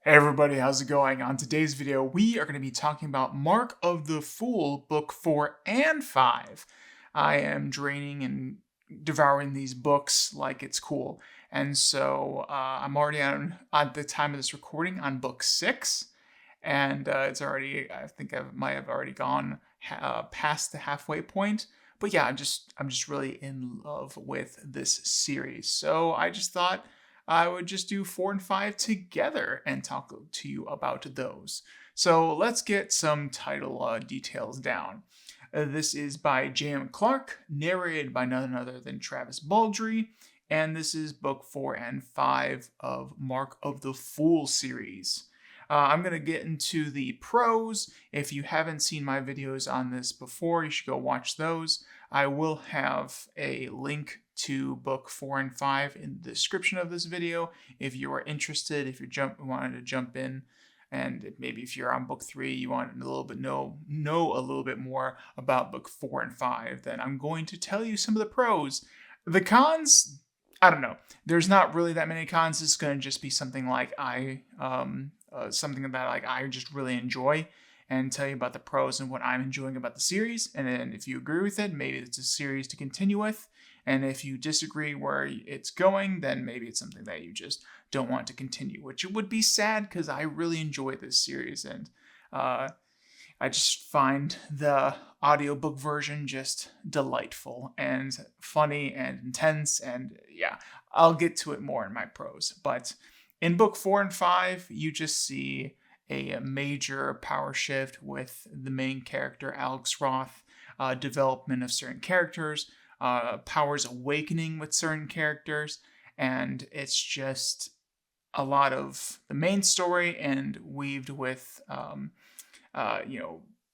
Hey everybody, how's it going? On today's video, we are going to be talking about Mark of the Fool, book 4 and 5. I am draining and devouring these books like it's cool. And so I'm already on, at the time of this recording, on book 6. And it's already, I think I might have already gone past the halfway point. But yeah, I'm just really in love with this series. So I just thought I would just do 4 and 5 together and talk to you about those. So let's get some title details down. This is by J.M. Clark, narrated by none other than Travis Baldree, and this is book 4 and 5 of Mark of the Fool series. I'm going to get into the pros. If you haven't seen my videos on this before, you should go watch those. I will have a link to book 4 and 5 in the description of this video if you are interested, if you wanted to jump in, and maybe if you're on book 3 you want a little bit know a little bit more about book 4 and 5, then I'm going to tell you some of the pros. The cons, I don't know, there's not really that many cons. It's going to just be something like something that like I just really enjoy, and tell you about the pros and what I'm enjoying about the series. And then if you agree with it, maybe it's a series to continue with. And if you disagree where it's going, then maybe it's something that you just don't want to continue, which would be sad because I really enjoy this series. And I just find the audiobook version just delightful and funny and intense. And yeah, I'll get to it more in my pros. But in book 4 and 5, you just see a major power shift with the main character, Alex Roth, development of certain characters, powers awakening with certain characters, and it's just a lot of the main story and weaved with,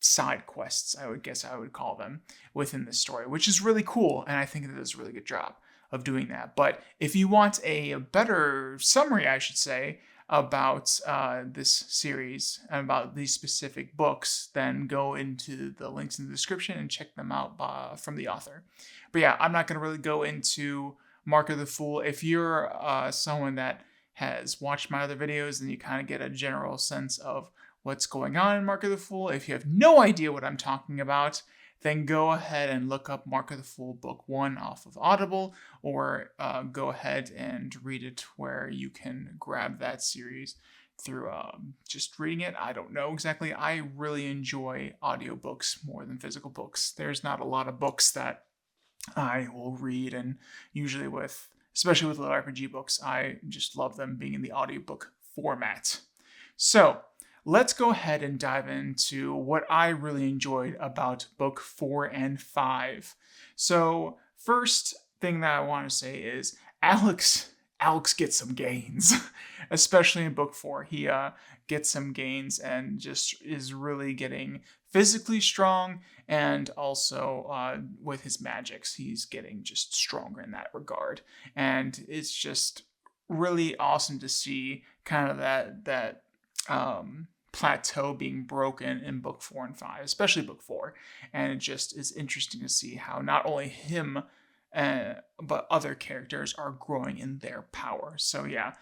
side quests, I would guess I would call them, within the story, which is really cool, and I think it does a really good job of doing that. But if you want a better summary, I should say, about this series and about these specific books, then go into the links in the description and check them out from the author. But yeah, I'm not going to really go into Mark of the Fool. If you're someone that has watched my other videos, then you kind of get a general sense of what's going on in Mark of the Fool. If you have no idea what I'm talking about, then go ahead and look up Mark of the Fool Book 1 off of Audible, or go ahead and read it where you can grab that series through just reading it. I don't know exactly. I really enjoy audiobooks more than physical books. There's not a lot of books that I will read, and usually especially with little RPG books, I just love them being in the audiobook format. So, let's go ahead and dive into what I really enjoyed about book 4 and 5. So, first thing that I want to say is Alex gets some gains, especially in book 4. He gets some gains and just is really getting physically strong, and also with his magics, he's getting just stronger in that regard. And it's just really awesome to see kind of that plateau being broken in book 4 and 5, especially book 4. And it just is interesting to see how not only him but other characters are growing in their power. So yeah,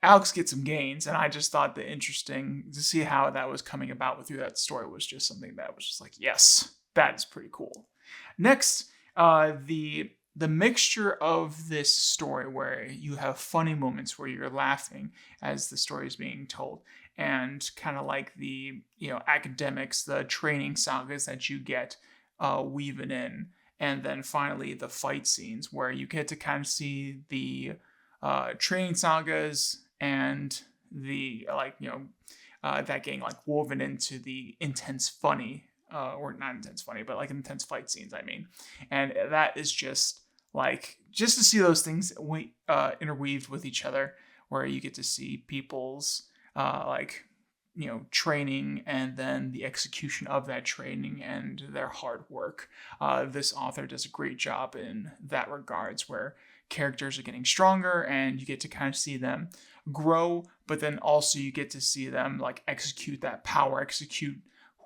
Alex gets some gains, and I just thought that interesting to see how that was coming about through that story was just something that was just like, yes, that is pretty cool. Next, the mixture of this story where you have funny moments where you're laughing as the story is being told, and kind of like the academics, the training sagas that you get weaving in, and then finally the fight scenes where you get to kind of see the training sagas and the that getting like woven into the intense funny, or not intense funny, but like intense fight scenes, I mean. And that is just to see those things interweaved with each other, where you get to see people's training, and then the execution of that training and their hard work. This author does a great job in that regards, where characters are getting stronger and you get to kind of see them grow, but then also you get to see them like execute that power, execute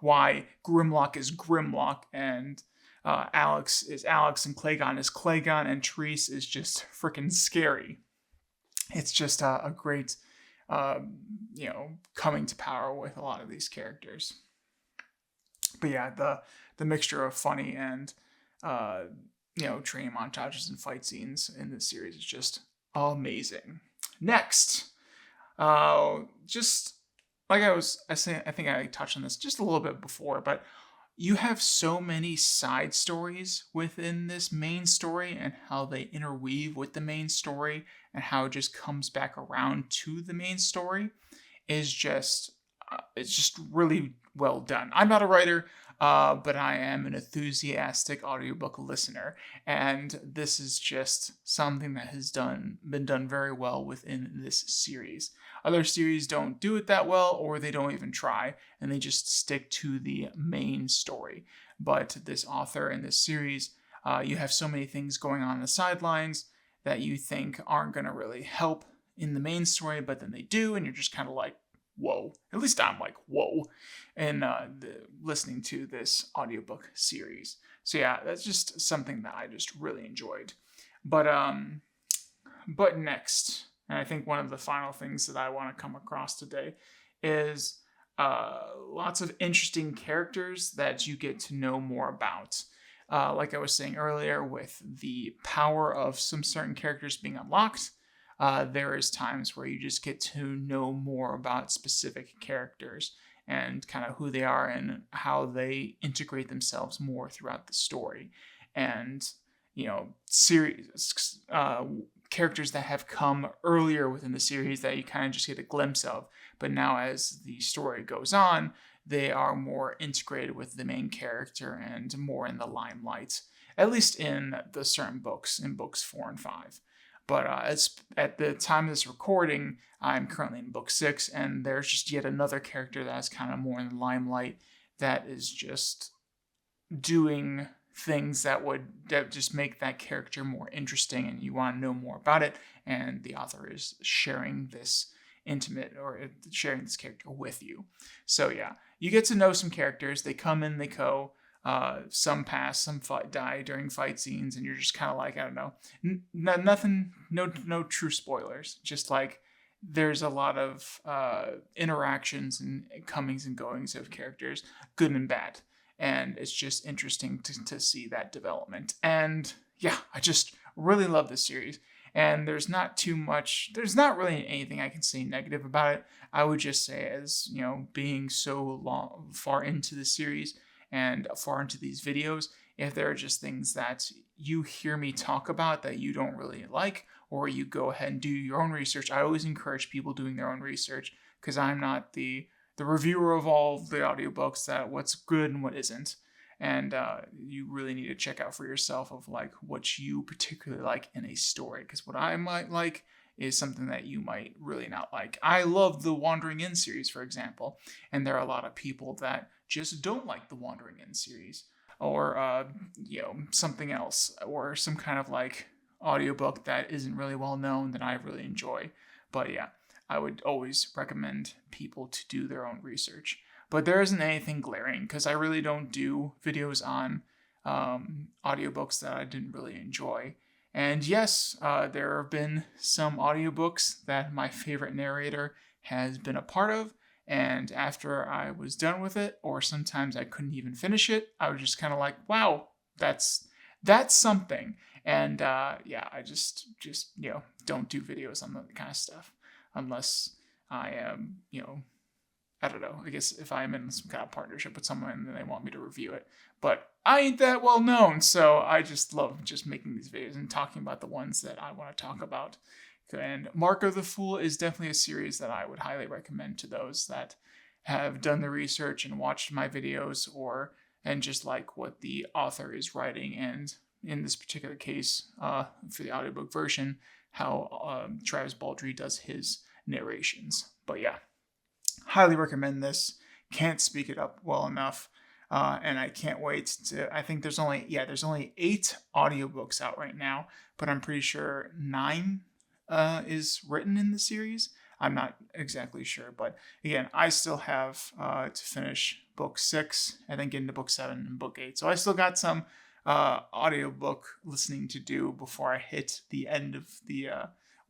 why Grimlock is Grimlock, and Alex is Alex, and Claygon is Claygon, and Therese is just freaking scary. It's just a great coming to power with a lot of these characters. But yeah, the mixture of funny and training montages and fight scenes in this series is just amazing. Next, just like I think I touched on this just a little bit before, but you have so many side stories within this main story and how they interweave with the main story and how it just comes back around to the main story is just it's just really well done. I'm not a writer, but I am an enthusiastic audiobook listener, and this is just something that has been done very well within this series. Other series don't do it that well, or they don't even try, and they just stick to the main story. But this author in this series, you have so many things going on the sidelines that you think aren't going to really help in the main story, but then they do, and you're just kind of like, whoa. At least I'm like, whoa, and listening to this audiobook series. So yeah, that's just something that I just really enjoyed. But next, and I think one of the final things that I want to come across today is lots of interesting characters that you get to know more about. Like I was saying earlier, with the power of some certain characters being unlocked, there is times where you just get to know more about specific characters and kind of who they are and how they integrate themselves more throughout the story. And, series characters that have come earlier within the series that you kind of just get a glimpse of. But now as the story goes on, they are more integrated with the main character and more in the limelight, at least in the certain books, in books 4 and 5. But at the time of this recording, I'm currently in book 6, and there's just yet another character that's kind of more in the limelight that is just doing things that just make that character more interesting, and you want to know more about it, and the author is sharing this sharing this character with you. So yeah, you get to know some characters. They come in, they go. Some pass, some die during fight scenes, and you're just kind of like, I don't know, nothing, no true spoilers. Just like there's a lot of interactions and comings and goings of characters, good and bad, and it's just interesting to see that development. And yeah, I just really love this series. And there's not really anything I can say negative about it. I would just say, as being so far into the series and far into these videos, if there are just things that you hear me talk about that you don't really like, or you go ahead and do your own research, I always encourage people doing their own research, because I'm not the reviewer of all the audiobooks that what's good and what isn't. And you really need to check out for yourself of like what you particularly like in a story, because what I might like is something that you might really not like. I love the Wandering Inn series, for example, and there are a lot of people that just don't like the Wandering Inn series, or something else, or some kind of like audiobook that isn't really well known that I really enjoy. But yeah, I would always recommend people to do their own research. But there isn't anything glaring, because I really don't do videos on audiobooks that I didn't really enjoy. And yes, there have been some audiobooks that my favorite narrator has been a part of, and after I was done with it, or sometimes I couldn't even finish it, I was just kind of like, wow, that's something. And I just don't do videos on that kind of stuff unless I am, I don't know, I guess if I'm in some kind of partnership with someone and they want me to review it. But I ain't that well known, so I just love just making these videos and talking about the ones that I want to talk about. And Mark of the Fool is definitely a series that I would highly recommend to those that have done the research and watched my videos, and just like what the author is writing, and in this particular case, for the audiobook version, how Travis Baldree does his narrations. But yeah, highly recommend this. Can't speak it up well enough. And I can't wait to, I think there's only 8 audiobooks out right now, but I'm pretty sure 9 is written in the series. I'm not exactly sure, but again, I still have to finish book 6 and then get into book 7 and book 8. So I still got some audiobook listening to do before I hit the end of the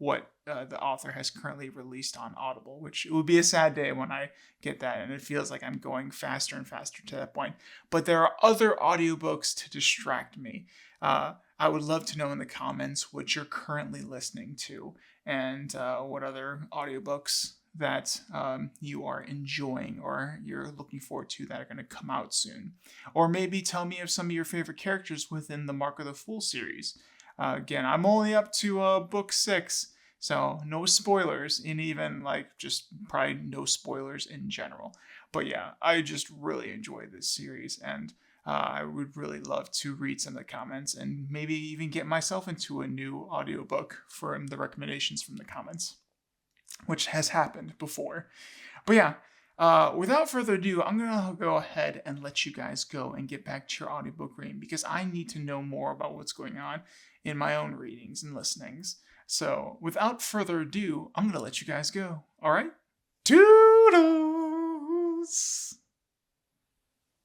what the author has currently released on Audible, which it would be a sad day when I get that, and it feels like I'm going faster and faster to that point. But there are other audiobooks to distract me. I would love to know in the comments what you're currently listening to, and what other audiobooks that you are enjoying or you're looking forward to that are going to come out soon. Or maybe tell me of some of your favorite characters within the Mark of the Fool series. Again, I'm only up to book 6, so no spoilers, and even like just probably no spoilers in general. But yeah, I just really enjoy this series, and I would really love to read some of the comments and maybe even get myself into a new audiobook from the recommendations from the comments, which has happened before. But yeah, without further ado, I'm going to go ahead and let you guys go and get back to your audiobook reading because I need to know more about what's going on in my own readings and listenings. So without further ado, I'm going to let you guys go. All right? Toodles!